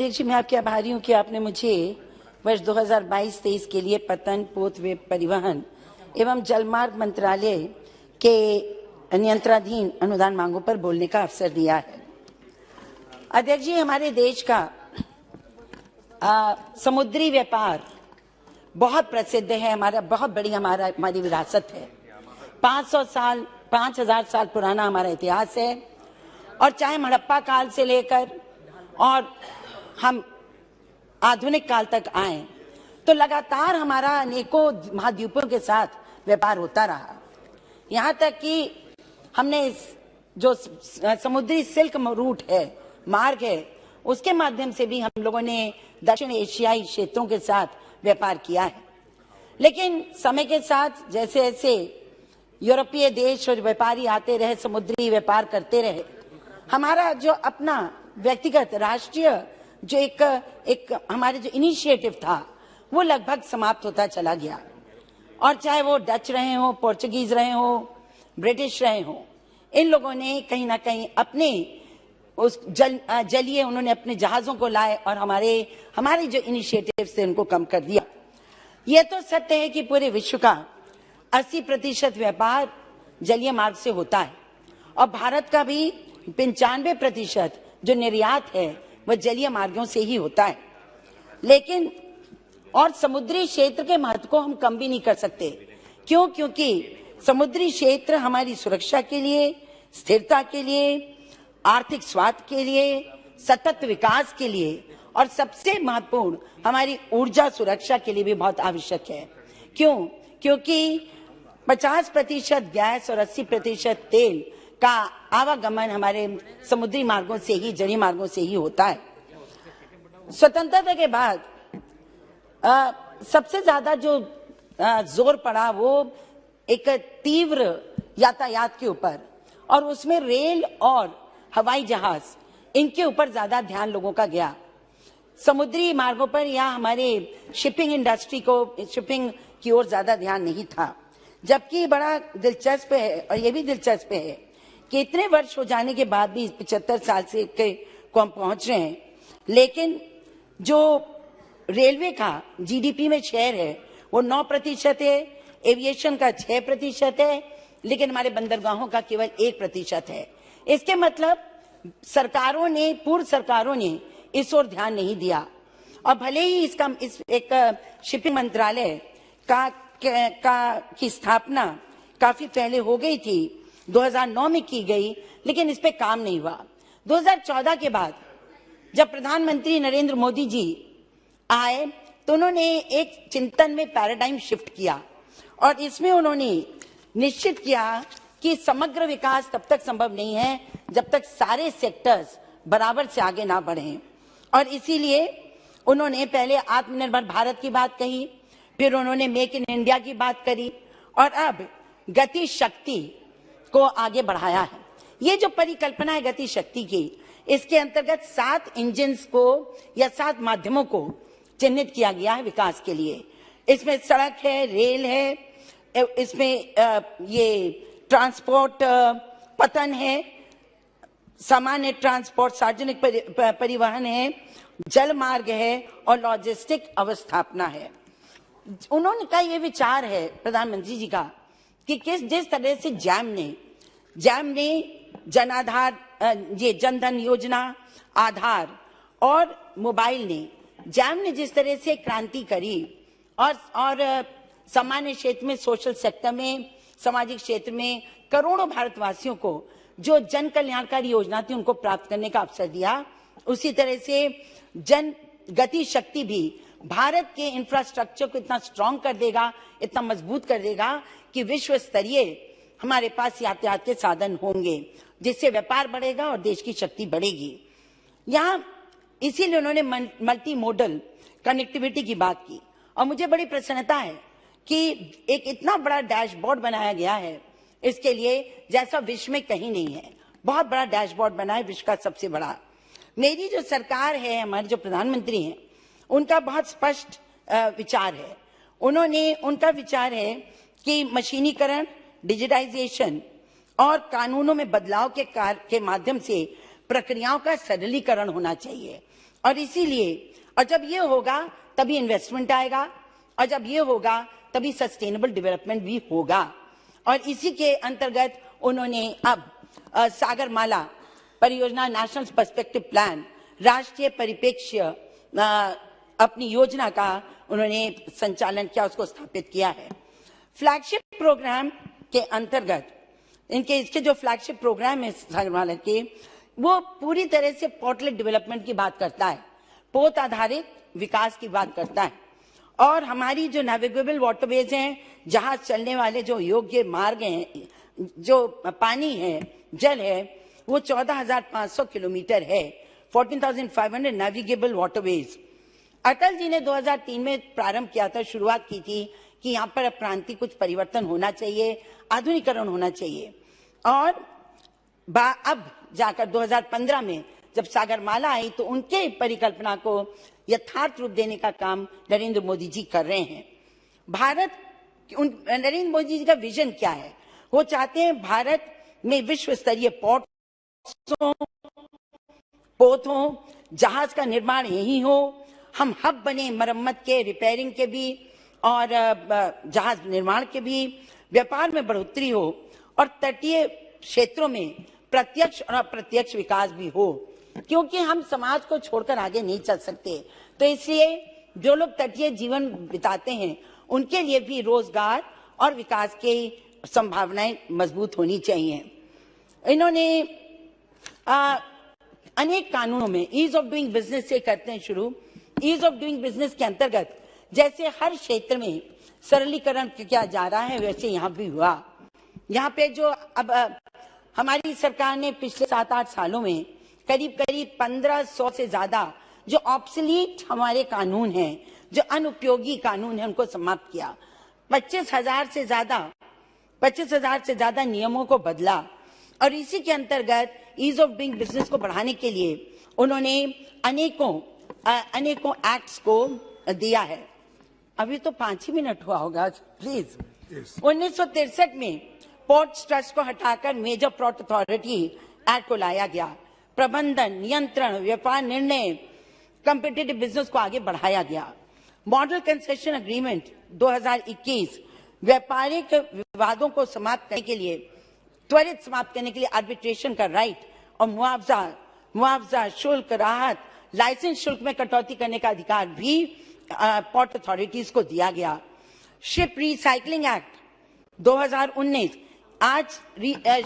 अध्यक्ष जी, मैं आपके आभारी हूँ कि आपने मुझे वर्ष 2022-23 के लिए पतन, पोत, परिवहन एवं जलमार्ग मंत्रालय के नियंत्रणाधीन अनुदान मांगों पर बोलने का अवसर दिया है। अध्यक्ष जी, हमारे देश का समुद्री व्यापार बहुत प्रसिद्ध है, हमारी विरासत है। 5000 साल पुराना हमारा इतिहास है और चाहे हड़प्पा काल से लेकर और हम आधुनिक काल तक आए तो लगातार हमारा अनेकों महाद्वीपों के साथ व्यापार होता रहा। यहाँ तक कि हमने इस जो समुद्री सिल्क रूट है, मार्ग है, उसके माध्यम से भी हम लोगों ने दक्षिण एशियाई क्षेत्रों के साथ व्यापार किया है। लेकिन समय के साथ जैसे जैसे यूरोपीय देश और व्यापारी आते रहे, समुद्री व्यापार करते रहे, हमारा जो अपना व्यक्तिगत राष्ट्रीय जो एक हमारे जो इनिशिएटिव था वो लगभग समाप्त होता चला गया। और चाहे वो डच रहे हो, पोर्चुगीज रहे हो, ब्रिटिश रहे हो, इन लोगों ने कहीं ना कहीं अपने उस जलिए उन्होंने अपने जहाजों को लाए और हमारे जो इनिशिएटिव से उनको कम कर दिया। ये तो सत्य है कि पूरे विश्व का 80% व्यापार जलीय मार्ग से होता है और भारत का भी 95% जो निर्यात है वह जलीय मार्गों से ही होता है। लेकिन और समुद्री क्षेत्र के महत्व को हम कम भी नहीं कर सकते। क्यों? क्योंकि समुद्री क्षेत्र हमारी सुरक्षा के लिए, स्थिरता के लिए, आर्थिक स्वास्थ्य के लिए, सतत विकास के लिए और सबसे महत्वपूर्ण हमारी ऊर्जा सुरक्षा के लिए भी बहुत आवश्यक है। क्यों? क्योंकि 50% गैस और 80% तेल का आवागमन हमारे समुद्री मार्गों से ही, जलीय मार्गों से ही होता है। स्वतंत्रता के बाद सबसे ज्यादा जो जोर पड़ा वो एक तीव्र यातायात के ऊपर और उसमें रेल और हवाई जहाज, इनके ऊपर ज्यादा ध्यान लोगों का गया। समुद्री मार्गों पर या हमारे शिपिंग इंडस्ट्री को, शिपिंग की ओर ज्यादा ध्यान नहीं था। जबकि बड़ा दिलचस्प है और ये भी दिलचस्प है कि इतने वर्ष हो जाने के बाद भी 75 साल से को हम पहुंच रहे हैं, लेकिन जो रेलवे का जीडीपी में शेयर है वो 9% है, एविएशन का 6% है, लेकिन हमारे बंदरगाहों का केवल 1% है। इसके मतलब पूर्व सरकारों ने इस ओर ध्यान नहीं दिया। और भले ही इस एक शिपिंग मंत्रालय की स्थापना काफी पहले हो गई थी, 2009 में की गई, लेकिन इस पे काम नहीं हुआ। 2014 के बाद जब प्रधानमंत्री नरेंद्र मोदी जी आए तो उन्होंने एक चिंतन में पैराडाइम शिफ्ट किया और इसमें उन्होंने निश्चित किया कि समग्र विकास तब तक संभव नहीं है जब तक सारे सेक्टर्स बराबर से आगे ना बढ़ें। और इसीलिए उन्होंने पहले आत्मनिर्भर भारत की बात कही, फिर उन्होंने मेक इन इंडिया की बात करी और अब गति शक्ति को आगे बढ़ाया है। ये जो परिकल्पना है गति शक्ति की, इसके अंतर्गत 7 इंजन्स को या 7 माध्यमों को चिन्हित किया गया है विकास के लिए। इसमें सड़क है, रेल है, इसमें ये ट्रांसपोर्ट पतन है, सामान्य ट्रांसपोर्ट, सार्वजनिक परिवहन है, जल मार्ग है और लॉजिस्टिक अवस्थापना है। उन्होंने का ये विचार है प्रधानमंत्री जी का कि जिस तरह से जैम ने जनाधार, ये जनधन योजना, आधार और मोबाइल ने, जैम ने जिस तरह से क्रांति करी और सामान्य क्षेत्र में, सोशल सेक्टर में, सामाजिक क्षेत्र में करोड़ों भारतवासियों को जो जन कल्याणकारी योजना थी उनको प्राप्त करने का अवसर दिया, उसी तरह से जन गति शक्ति भी भारत के इंफ्रास्ट्रक्चर को इतना स्ट्रांग कर देगा, इतना मजबूत कर देगा कि विश्व स्तरीय हमारे पास यातायात के साधन होंगे, जिससे व्यापार बढ़ेगा और देश की शक्ति बढ़ेगी। यहाँ इसीलिए उन्होंने मल्टी मोडल कनेक्टिविटी की बात की और मुझे बड़ी प्रसन्नता है कि एक इतना बड़ा डैशबोर्ड बनाया गया है इसके लिए, जैसा विश्व में कहीं नहीं है। बहुत बड़ा डैशबोर्ड बना है, विश्व का सबसे बड़ा। मेरी जो सरकार है, हमारे जो प्रधानमंत्री हैं, उनका बहुत स्पष्ट विचार है। उनका विचार है कि मशीनीकरण, डिजिटाइजेशन और कानूनों में बदलाव के माध्यम से प्रक्रियाओं का सरलीकरण होना चाहिए और इसीलिए, और जब ये होगा तभी इन्वेस्टमेंट आएगा, और जब ये होगा तभी सस्टेनेबल डेवलपमेंट भी होगा। और इसी के अंतर्गत उन्होंने अब सागरमाला परियोजना, नेशनल पर्सपेक्टिव प्लान, राष्ट्रीय परिप्रेक्ष्य अपनी योजना का उन्होंने संचालन किया, उसको स्थापित किया है। फ्लैगशिप प्रोग्राम के अंतर्गत इसके जो फ्लैगशिप प्रोग्राम है सागरमाला के, वो पूरी तरह से पोर्टलेट डेवलपमेंट की बात करता है, पोत आधारित विकास की बात करता है। और हमारी जो नेविगेबल वाटरवेज हैं, जहाज चलने वाले जो योग्य मार्ग हैं, जो पानी है, जल है, वो 14,500 किलोमीटर है, 14,500 नेविगेबल वाटरवेज। अटल जी ने 2003 में प्रारंभ किया था, शुरुआत की थी कि यहाँ पर क्रांति, कुछ परिवर्तन होना चाहिए, आधुनिकीकरण होना चाहिए। और अब जाकर 2015 में जब सागरमाला आई तो उनके परिकल्पना को यथार्थ रूप देने का काम नरेंद्र मोदी जी कर रहे हैं। नरेंद्र मोदी जी का विजन क्या है? वो चाहते हैं भारत में विश्व स्तरीय पोत हो, जहाज का निर्माण यही हो, हम हब बने मरम्मत के, रिपेयरिंग के भी और जहाज निर्माण के भी, व्यापार में बढ़ोतरी हो और तटीय क्षेत्रों में प्रत्यक्ष और अप्रत्यक्ष विकास भी हो, क्योंकि हम समाज को छोड़कर आगे नहीं चल सकते। तो इसलिए जो लोग तटीय जीवन बिताते हैं उनके लिए भी रोजगार और विकास की संभावनाएं मजबूत होनी चाहिए। इन्होंने अनेक कानूनों में ईज ऑफ डूइंग बिजनेस से करते हैं शुरू। ईज ऑफ डूइंग बिजनेस के अंतर्गत जैसे हर क्षेत्र में सरलीकरण किया जा रहा है, वैसे यहाँ भी हुआ। यहाँ पे जो अब हमारी सरकार ने पिछले 7-8 सालों में करीब 1500 से ज्यादा जो ऑब्सोलीट हमारे कानून हैं, जो अनुपयोगी कानून हैं, उनको समाप्त किया। 25,000 से ज्यादा नियमों को बदला। और इसी के अंतर्गत ईज ऑफ डूइंग बिजनेस को बढ़ाने के लिए उन्होंने अनेकों एक्ट्स को दिया है। अभी तो 5 ही मिनट हुआ होगा, प्लीज। 1963 में पोर्ट्स ट्रस्ट को हटाकर मेजर पोर्ट अथॉरिटी एक्ट को लाया गया। प्रबंधन, नियंत्रण, व्यापार निर्णय, कॉम्पिटिटिव बिजनेस को आगे बढ़ाया गया। मॉडल कंसेशन एग्रीमेंट 2021 व्यापारिक विवादों को समाप्त करने के लिए, त्वरित समाप्त करने के लिए आर्बिट्रेशन का राइट और मुआवजा शुल्क राहत, लाइसेंस शुल्क में कटौती करने का अधिकार भी पोर्ट अथॉरिटीज को दिया गया। शिप रिसाइकलिंग एक्ट 2019, आज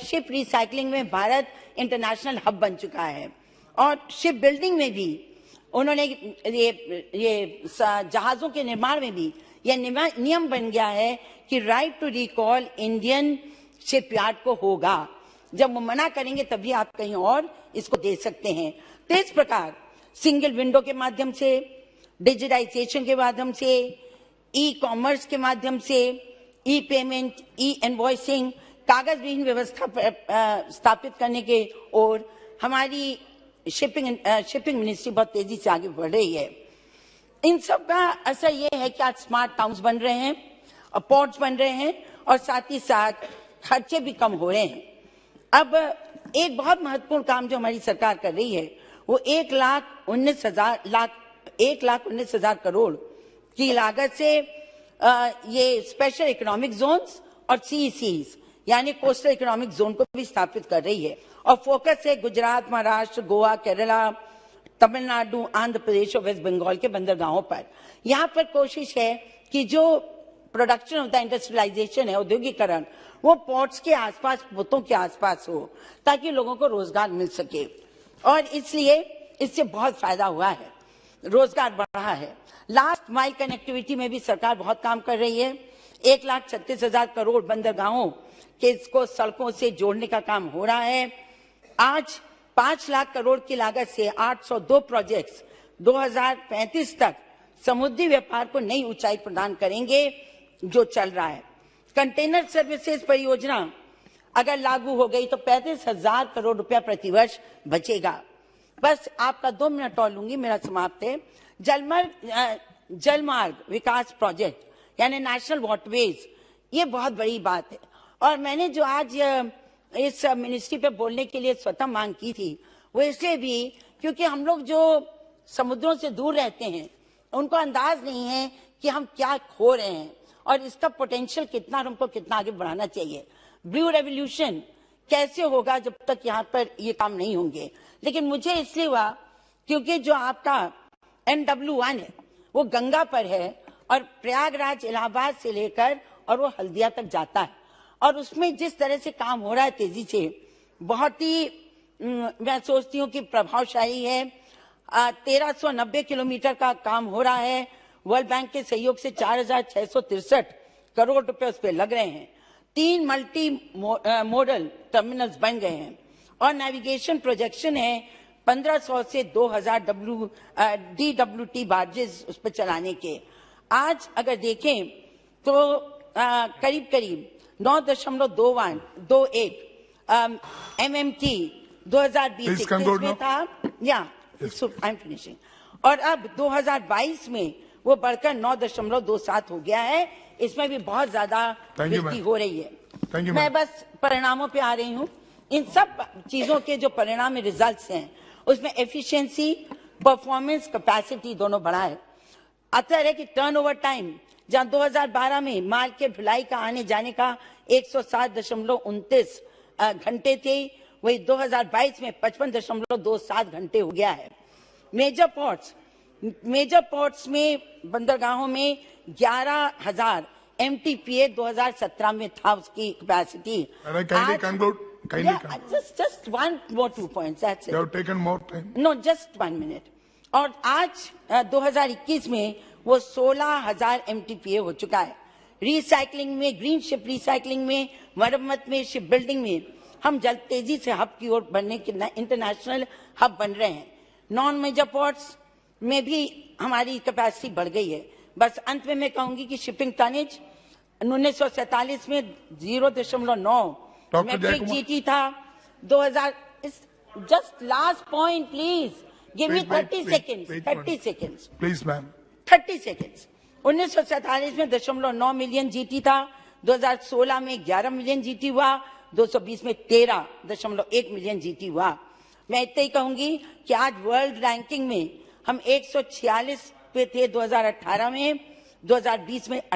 शिप रिसाइकलिंग में भारत इंटरनेशनल हब बन चुका है। और शिप बिल्डिंग में भी उन्होंने ये जहाजों के निर्माण में भी यह नियम बन गया है कि right to recall Indian shipyard को होगा। जब वो मना करेंगे तभी आप कहीं और इसको दे सकते हैं। तो इस प्रकार सिंगल विंडो के माध्यम से, डिजिटाइजेशन के माध्यम से, ई कॉमर्स के माध्यम से, ई पेमेंट, ई इनवॉइसिंग, कागज विहीन व्यवस्था स्थापित करने के ओर हमारी शिपिंग मिनिस्ट्री बहुत तेजी से आगे बढ़ रही है। इन सब का असर ये है कि आज स्मार्ट टाउन्स बन रहे हैं और पोर्ट्स बन रहे हैं और साथ ही साथ खर्चे भी कम हो रहे हैं। अब एक बहुत महत्वपूर्ण काम जो हमारी सरकार कर रही है वो 1,19,000 करोड़ की लागत से ये स्पेशल इकोनॉमिक जोन्स और सीईसीज यानी कोस्टल इकोनॉमिक जोन को भी स्थापित कर रही है। और फोकस है गुजरात, महाराष्ट्र, गोवा, केरला, तमिलनाडु, आंध्र प्रदेश और वेस्ट बंगाल के बंदरगाहों पर। यहाँ पर कोशिश है कि जो प्रोडक्शन होता है, इंडस्ट्रियलाइजेशन है, औद्योगिकरण, वो पोर्ट्स के आसपास, पोतों के आसपास हो ताकि लोगों को रोजगार मिल सके। और इसलिए इससे बहुत फायदा हुआ है, रोजगार बढ़ा है। लास्ट माइल कनेक्टिविटी में भी सरकार बहुत काम कर रही है। 1,36,000 करोड़ बंदरगाहों के इसको सड़कों से जोड़ने का काम हो रहा है। आज 5 लाख करोड़ की लागत से 802 प्रोजेक्ट्स 2035 तक समुद्री व्यापार को नई ऊंचाई प्रदान करेंगे, जो चल रहा है। कंटेनर सर्विसेज परियोजना अगर लागू हो गई तो 35,000 करोड़ रुपया प्रतिवर्ष बचेगा। बस आपका 2 मिनट और लूंगी, मेरा समाप्त है। जलमार्ग विकास प्रोजेक्ट यानी नेशनल वाटरवेज, ये बहुत बड़ी बात है। और मैंने जो आज इस मिनिस्ट्री पे बोलने के लिए स्वतः मांग की थी वो इसलिए भी क्योंकि हम लोग जो समुद्रों से दूर रहते हैं, उनको अंदाज नहीं है कि हम क्या खो रहे हैं और इसका पोटेंशियल कितना और हमको कितना आगे बढ़ाना चाहिए। ब्लू रेवोल्यूशन कैसे होगा जब तक यहाँ पर ये काम नहीं होंगे। लेकिन मुझे इसलिए हुआ क्योंकि जो आपका NW1 है वो गंगा पर है और प्रयागराज इलाहाबाद से लेकर और वो हल्दिया तक जाता है और उसमें जिस तरह से काम हो रहा है तेजी से, बहुत ही मैं सोचती हूँ कि प्रभावशाली है। 1390 किलोमीटर का काम हो रहा है। वर्ल्ड बैंक के सहयोग से 4,663 करोड़ रुपए उस पर लग रहे हैं। 3 मल्टी मॉडल टर्मिनल्स बन गए हैं और नेविगेशन प्रोजेक्शन है 1500 से 2000 DWT बार्जेस उस पर चलाने के। आज अगर देखें तो करीब करीब 9.21 MMT 2020 में था, आई एम फिनिशिंग, और अब 2022 में वो बढ़कर 9.27 हो गया है। इसमें भी बहुत ज्यादा वृद्धि हो रही है। मैं बस परिणामों पे आ रही हूँ। इन सब चीजों के जो परिणाम रिजल्ट्स हैं उसमें एफिशिएंसी, परफॉर्मेंस, कैपेसिटी दोनों बढ़ा है। अतर है कि टर्नओवर टाइम जहां 2012 में माल के ढुलाई का आने जाने का 107.29 घंटे थे, वही 2022 में 55.27 घंटे हो गया है। मेजर पोर्ट्स में बंदरगाहों में 11,000 MTPA 2017 में था उसकी capacity. Just one more 2 points. That's it. You have taken more time. No, just 1 minute. और आज 2021 में वो 16,000 MTPA हो चुका है। रिसाइकलिंग में, ग्रीन शिप रिसाइकलिंग में, मरम्मत में, शिप बिल्डिंग में हम जल्द तेजी से हब की ओर बढ़ने के इंटरनेशनल हब बन रहे हैं। नॉन मेजर पोर्ट्स में भी हमारी कैपेसिटी बढ़ गई है। बस अंत में मैं कहूंगी कि शिपिंग टनेज 1947 में 0.9 मेट्रिक GT था। 2000 just last point please, give me 30 seconds please ma'am. 30 seconds। 1947 में 0.9 मिलियन GT था, 2016 में 11 मिलियन GT हुआ, 220 में 13.1 मिलियन GT हुआ। मैं इतना ही कहूंगी कि आज वर्ल्ड रैंकिंग में हम 146 पे थे 2018 में, 2020 में